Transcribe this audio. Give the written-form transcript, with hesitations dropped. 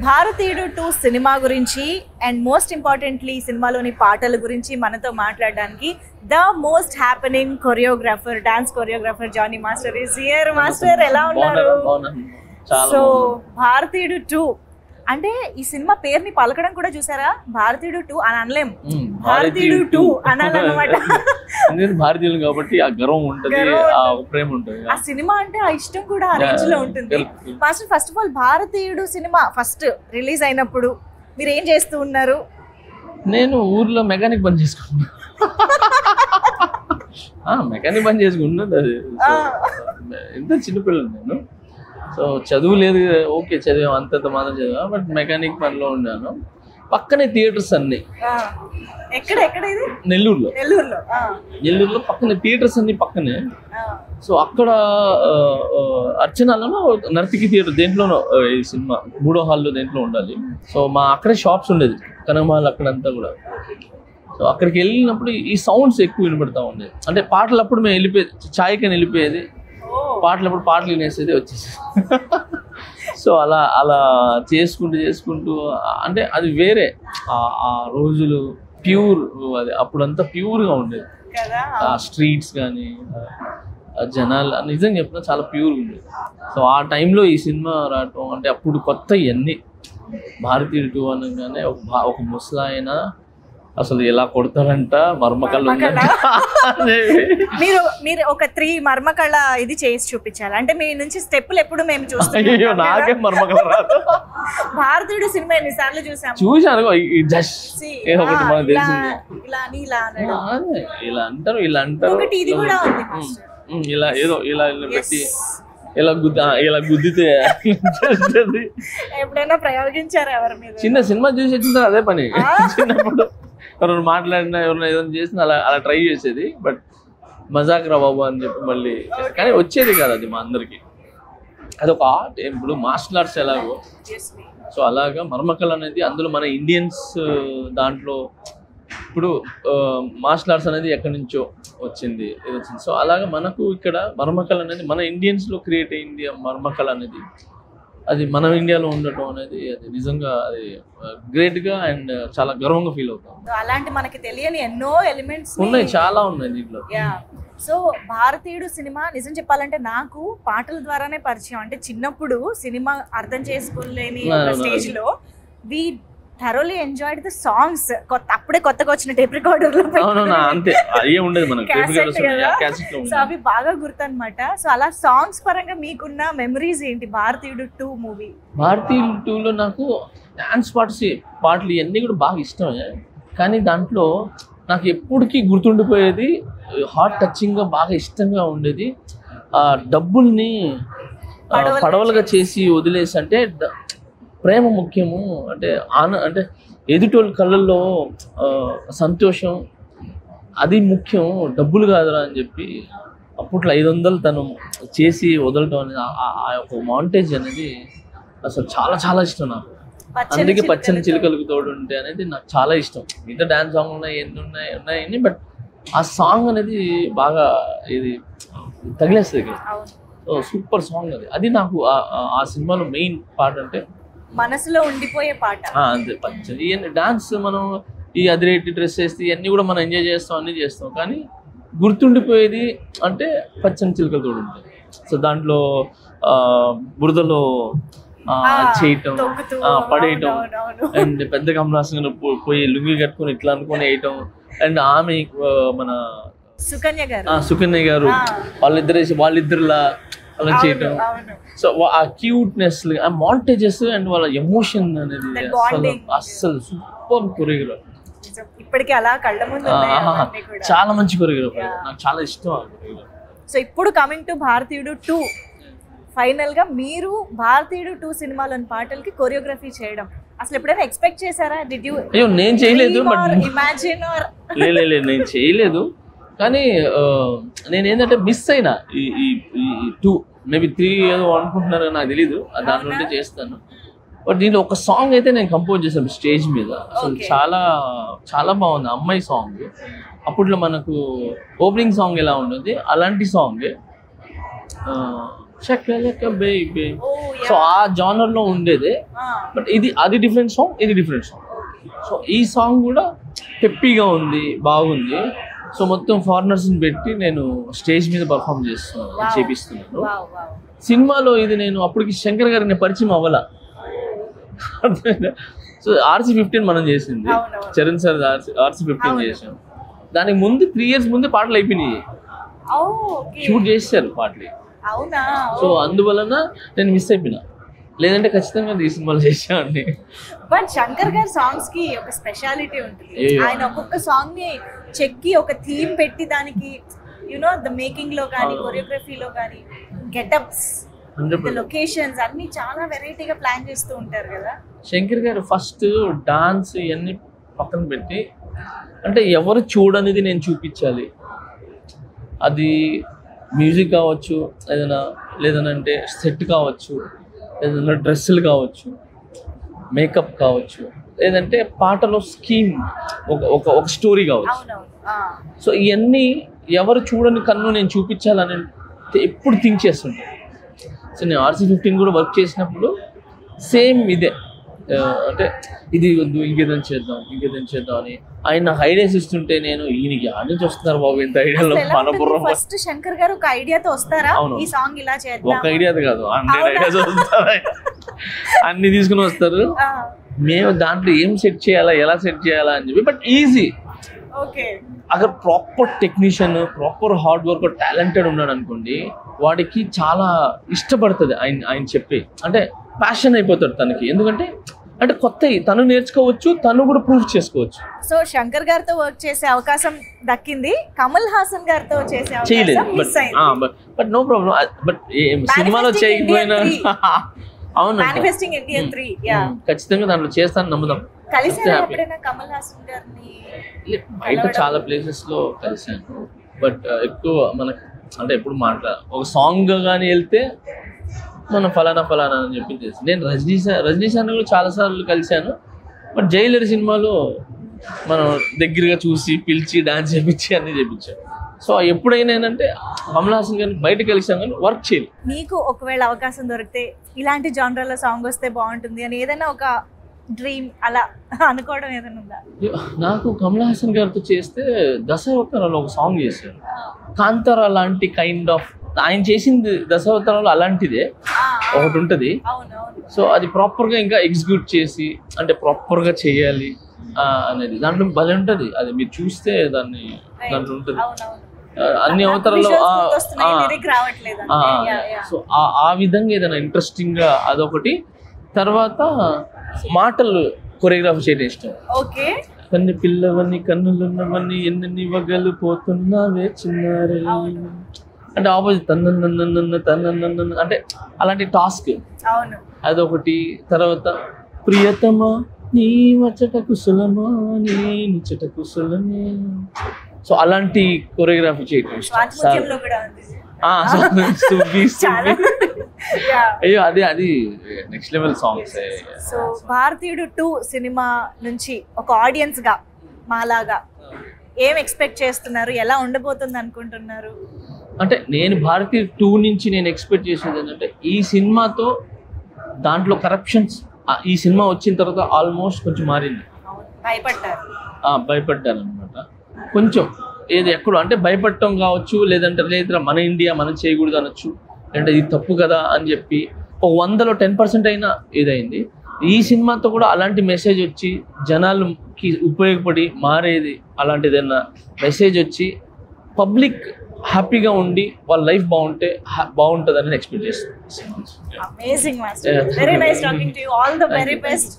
భారతీయుడు 2 సినిమా గురించి and most importantly సినిమాలోని పాటల గురించి మనతో మాట్లాడడానికి the most happening choreographer dance choreographer Jani master is here. Master ఎలా ఉన్నారు? సో భారతీయుడు 2 అంటే ఈ సినిమా పేరుని పలకడం కూడా చూసారా, భారతీయుడు 2 అని అనలేం, భారతీయుడు 2 అనాలన్నమాట. భారతీయులు కాబట్టి ఆ గర్వం ఉంటుంది, ఆ ప్రేమ ఉంటుంది. ఆ సినిమా అంటే ఆ ఇష్టం కూడా ఆ రేంజ్ లో ఉంటుంది. ఫస్ట్ ఆఫ్ ఆల్ భారతీయుడు సినిమా ఫస్ట్ రిలీజ్ అయినప్పుడు మీరు ఏం చేస్తూ ఉన్నారు? నేను ఊర్లో మెకానిక్ పని చేసుకున్నా. మెకానిక్ పని చేసుకుంటున్నది అది. ఎంత చిన్నపిల్లలు నేను. సో చదువు లేదు, ఓకే చదివాం అంతంత మాత్రం చదివా, బట్ మెకానిక్ పనిలో ఉన్నాను. పక్కనే థియేటర్స్ అన్ని. నెల్లూరులో పక్కనే థియేటర్స్ అన్ని పక్కనే. సో అక్కడ అర్చనాలలో నర్తికి థియేటర్ దేంట్లోనో ఈ సినిమా 3వ హాల్లో దేంట్లో ఉండాలి. సో మా అక్కడే షాప్స్ ఉండేది కనకమాల్ అక్కడంతా కూడా. సో అక్కడికి వెళ్ళినప్పుడు ఈ సౌండ్స్ ఎక్కువ వినపడతా ఉండేది. అంటే పాటలు అప్పుడు మేము వెళ్ళిపోయేది, ఛాయ్కని వెళ్ళిపోయేది, పాటలప్పుడు పాటలు వినేసేది వచ్చేసి. సో అలా చేసుకుంటూ అంటే అది వేరే ఆ రోజులు ప్యూర్, అది అప్పుడంతా ప్యూర్గా ఉండేది. ఆ స్ట్రీట్స్ కానీ జనాలు నిజంగా చెప్పినా చాలా ప్యూర్గా ఉండేది. సో ఆ టైంలో ఈ సినిమా రావటం అంటే అప్పుడు కొత్త ఇవన్నీ. భారతీయుడు 2 అనగానే ఒక ముసలాయన అసలు ఎలా కొడతారంట, మర్మకళ. మీరు ఒక 3 మర్మకళ ఇది చేసి చూపించాలి అంటే మీ నుంచి స్టెప్పులు ఎప్పుడు మేము చూస్తాం. నాకే మర్మకళ రాదు. భారతీయుడు సినిమా ఎన్నిసార్లు చూసాను. ఇలా అంటారు ఇది కూడా ఇలా ఏదో ఇలా పెట్టి ఇలా గుద్దితే ఎప్పుడైనా ప్రయోగించారు ఎవరి మీద? చిన్న సినిమా చూసి వచ్చిందా అదే పని. చిన్నప్పుడు ఎవరైనా మాట్లాడినా ఎవరైనా ఏదైనా చేసినా అలా ట్రై చేసేది. బట్ మజాక్ రా బాబు అని చెప్పి మళ్ళీ, కానీ వచ్చేది కాదు అది మా అందరికి. అదొక ఆర్ట్. ఇప్పుడు మార్షల్ ఆర్ట్స్ ఎలాగో, సో అలాగా మర్మకళ అనేది అందులో మన ఇండియన్స్ దాంట్లో ఇప్పుడు మార్షల్ ఆర్ట్స్ అనేది ఎక్కడి నుంచో వచ్చింది. సో అలాగా మనకు ఇక్కడ మర్మకళ అనేది మన ఇండియన్స్లో క్రియేట్ అయింది. మర్మకళ అనేది అది మన ఇండియాలో ఉండటం అనేది అది నిజంగా అది గ్రేట్గా అండ్ చాలా గర్వంగా ఫీల్ అవుతాం. అలాంటి మనకి తెలియని ఎన్నో ఎలిమెంట్స్ ఉన్నాయి, చాలా ఉన్నాయి దీంట్లో. సో భారతీయుడు సినిమా నిజం చెప్పాలంటే నాకు పాటల ద్వారానే పరిచయం. అంటే చిన్నప్పుడు సినిమా అర్థం చేసుకోలేని స్టేజ్ లో we thoroughly enjoyed the songs. అప్పుడే కొత్తగా వచ్చిన టేప్ రికార్డర్ లో సో అవి బాగా గుర్తు అనమాట. సో అలా సాంగ్స్ పరంగా మీకున్న మెమరీస్ ఏంటి భారతీయుడు 2 మూవీ? భారతీయుడు 2లో నాకు డాన్స్ పాటలు ఇవన్నీ కూడా బాగా ఇష్టమే. కానీ దాంట్లో నాకు ఎప్పటికీ గుర్తుండిపోయేది, హార్ట్ టచింగ్గా బాగా ఇష్టంగా ఉండేది, డబ్బుల్ని పడవలుగా చేసి వదిలేసి, అంటే ప్రేమ ముఖ్యము, అంటే ఎదుటోళ్ళ కళ్ళల్లో సంతోషం అది ముఖ్యం, డబ్బులు కాదురా అని చెప్పి అప్పట్లో 500 తను చేసి వదలటం అనేది ఆ యొక్క మాంటేజ్ అనేది అసలు చాలా చాలా ఇష్టం నాకు. అందుకే పచ్చని చిలుకలకు తోడు ఉంటే అనేది నాకు చాలా ఇష్టం. మిగతా డాన్స్ సాంగ్ ఉన్నాయి, బట్ ఆ సాంగ్ అనేది బాగా ఇది తగిలేస్తుంది. సో సూపర్ సాంగ్ అది నాకు ఆ సినిమాలో మెయిన్ పార్ట్. అంటే మనసులో ఉండిపోయే పాట అంతే. పచ్చని డాన్స్ మనం ఈ అదిరేటి డ్రెస్ వేస్తే ఇవన్నీ కూడా మనం ఎంజాయ్ చేస్తాం, అన్నీ చేస్తాం, కానీ గుర్తుండిపోయేది అంటే పచ్చని చిలుకలు తోడు ఉంటుంది. సో దాంట్లో బురదలో చేయటం, పడేయటం, అండ్ పెద్ద కమలాసంగా పోయి లుంగి కట్టుకొని ఇట్లా అనుకుని వేయటం, అండ్ ఆమె మన సుకన్య గారు వాళ్ళిద్దరులా అలా చేయటం. సో ఆ క్యూట్నెస్, ఆ మాంటేజెస్ అండ్ వాళ్ళ ఎమోషన్ అనేది అస్సలు సూపర్ కొరియోగ్రాఫ్. ఇప్పటికీ అలా కళ్ళ ముందు చాలా మంచి కొరియోగ్రాఫ్, నాకు చాలా ఇష్టం. సో ఇప్పుడు కమింగ్ టు భారతీయుడు 2, ఫైనల్ గా మీరు భారతీయుడు 2 సినిమాలోని పాటలకి కొరియోగ్రఫీ చేయడం అసలు ఎప్పుడైనా ఎక్స్పెక్ట్ చేశారా? Did you? అయ్యో నేను చేయలేదు, ఇమాజిన్ ఆర్ నేను చేయలేదు. కానీ నేను ఏంటంటే మిస్ అయినా ఈ 2 మేబీ 3 ఏదో అనుకుంటున్నారు, నాకు తెలీదు. దాని నుండి చేస్తాను. బట్ దీంట్లో ఒక సాంగ్ అయితే నేను కంపోజ్ చేశాను స్టేజ్ మీద. అసలు చాలా చాలా బాగుంది. అమ్మాయి సాంగ్. అప్పట్లో మనకు ఓపెనింగ్ సాంగ్ ఎలా ఉంటుంది అలాంటి song. Shakalaka baby. Oh, so ఆ జానర్ లో ఉండేదే. బట్ అది డిఫరెంట్ సాంగ్, ఇది డిఫరెంట్ సాంగ్. సో ఈ సాంగ్ కూడా పెప్పీగా ఉంది, బాగుంది. సో మొత్తం ఫారినర్స్ ని పెట్టి నేను స్టేజ్ మీద పర్ఫామ్ చేపిస్తున్నాను. సినిమాలో ఇది నేను అప్పటికి శంకర్ గారికి పరిచయం అవ్వాల. సో RC15 మనం చేసింది, చరణ్ సార్ RC15 చేసాం. దానికి ముందు 3 years ముందే పాటలు అయిపోయినాయి, షూట్ చేశారు పాటలు. సో అందువలన నేను మిస్ అయిపోయినా, లేదంటే ఖచ్చితంగా ఈ సినిమాలు చేసామండి. బట్ శంకర్ గారి సాంగ్స్ కి ఒక స్పెషాలిటీ ఉంటుంది. ఆయన ఒక్కొక్క సాంగ్ ని చెక్కి ఒక థీమ్ పెట్టి దానికి ద మేకింగ్ లో కానీ కొరియోగ్రఫీలో కానీ గెటప్స్, లొకేషన్స్ అన్ని చాలా వెరైటీగా ప్లాన్ చేస్తూ ఉంటారు కదా. శంకర్ గారు ఫస్ట్ డాన్స్ ఇవన్నీ పక్కన పెట్టి, అంటే ఎవరు చూడనిది నేను చూపించాలి. అది మ్యూజిక్ కావచ్చు, లేదనంటే సెట్ కావచ్చు, ఏదైనా డ్రెస్సులు కావచ్చు, మేకప్ కావచ్చు, లేదంటే పాటలో స్కీమ్, ఒక స్టోరీ కావచ్చు. సో ఇవన్నీ ఎవరు చూడని కన్ను నేను చూపించాలని ఎప్పుడు థింక్ చేస్తుంటాను. సో నేను RC15 కూడా వర్క్ చేసినప్పుడు సేమ్ ఇదే, అంటే ఇది వద్దు ఇంకేదైనా చేద్దాం అని ఆయన నాకు ఐడియాస్ ఇస్తుంటే నేను ఈయనకి ఆడ నుంచి వస్తున్నారు బాబు ఇంత ఐడియాలో మనపురం. ఫస్ట్ శంకర్ గారు ఒక ఐడియాతో వస్తారా, ఈ సాంగ్ ఇలా చేద్దాం, ఒక ఐడియాతో కాదు 100 ఐడియాస్ వస్తారు, అన్ని తీసుకుని వస్తారు. మేము దాంట్లో ఏం సెట్ చేయాలా, ఎలా సెట్ చేయాలా అని చెప్పి. బట్ ఈజీ, అక్కడ proper technician, proper hard work, talented ఉన్నాడు అనుకోండి, వాడికి చాలా ఇష్టపడుతుంది ఆయన చెప్పి, అంటే ప్యాషన్ అయిపోతాడు తనకి. ఎందుకంటే అంటే కొత్త తను నేర్చుకోవచ్చు, తను కూడా ప్రూవ్ చేసుకోవచ్చు. సో శంకర్ గారితో వర్క్ చేసే అవకాశం దక్కింది, కమల్ హాసన్ గారితో చేసే చేయలేదు. But no problem. బట్ సినిమాలో చేయకపోయినా అవును, ఖచ్చితంగా దాంట్లో చేస్తాను నమ్ముదాం. బయట చాలా ప్లేసెస్ లో కలిసాను, బట్ ఎక్కువ మనకు అంటే ఎప్పుడు ఒక సాంగ్ కానీ వెళ్తే మనం ఫలానా అని చెప్పి తెలుసు. నేను రజనీ సార్ కూడా చాలాసార్లు కలిశాను, బట్ జైలర్ సినిమాలో మనం దగ్గరగా చూసి పిలిచి డాన్స్ చేయించి అన్నీ చేయించాను. సో ఎప్పుడైనా ఏంటంటే కమల్ హాసన్ గారిని బయట కలిసాం కానీ వర్క్ చేయలేదు. మీకు ఒకవేళ అవకాశం దొరికితే ఇలాంటి జానర్లో సాంగ్ వస్తే బాగుంటుంది అని ఏదైనా ఒక డ్రీమ్ అలా అనుకోవడం ఏదైనా ఉందా? నాకు కమల్ హాసన్ గారితో చేస్తే దశావతారాలు ఒక సాంగ్ చేశారు, కాంతారా లాంటి కైండ్ ఆఫ్. ఆయన చేసింది దశావతారాలు అలాంటిదే ఒకటి ఉంటుంది. సో అది ప్రాపర్గా ఇంకా ఎగ్జిక్యూట్ చేసి, అంటే ప్రాపర్గా చేయాలి అనేది దాంట్లో భలే ఉంటుంది. అది మీరు చూస్తే దాంట్లో ఉంటుంది అన్ని అవతారాలు. సో ఆ విధంగా ఏదైనా ఇంట్రెస్టింగ్ గా అదొకటి. తర్వాత మాటలు కొరియోగ్రాఫ్ చేయడం ఇష్టం. కన్ను పిల్లవన్నీ కన్నులున్నవన్నీ ఎన్ని వగలు పోతున్నావే చిన్నారే, అంటే ఆపోజిట్ తన్న అంటే అలాంటి టాస్క్ అదొకటి. తర్వాత ప్రియతమా నీ వచ్చట కుశలమా నీ నిచ్చట కుశలమే, సో అలాంటి కొరియోగ్రఫీ చేయడం ఇష్టం. అయ్యో అది నెక్స్ట్ లెవెల్ సాంగ్స్. సో భారతీయుడు 2 సినిమా నుంచి ఒక ఆడియన్స్ గా మాలాగా ఏం ఎక్స్పెక్ట్ చేస్తున్నారు, ఎలా ఉండబోతుంది అనుకుంటున్నారు? అంటే నేను భారతీయుడు 2 నుంచి నేను ఎక్స్పెక్ట్ చేసేది ఏంటంటే, ఈ సినిమాతో దాంట్లో కరప్షన్స్ ఈ సినిమా వచ్చిన తర్వాత ఆల్మోస్ట్ కొంచెం మారింది. భయపడ్డారు అనమాట కొంచెం. ఏది ఎక్కడో అంటే భయపడటం కావచ్చు, లేదంటే లేదా మన ఇండియా మనం చేయకూడదు అనొచ్చు, లేదంటే ఇది తప్పు కదా అని చెప్పి ఒక 100లో 10% అయినా ఇదైంది. ఈ సినిమాతో కూడా అలాంటి మెసేజ్ వచ్చి జనాలకి ఉపయోగపడి మారేది, అలాంటిదైనా మెసేజ్ వచ్చి పబ్లిక్ హ్యాపీగా ఉండి వాళ్ళ లైఫ్ బాగుంటుందని ఎక్స్పెక్ట్ చేస్తాను. Amazing, Master. Very nice talking to you. All the very best.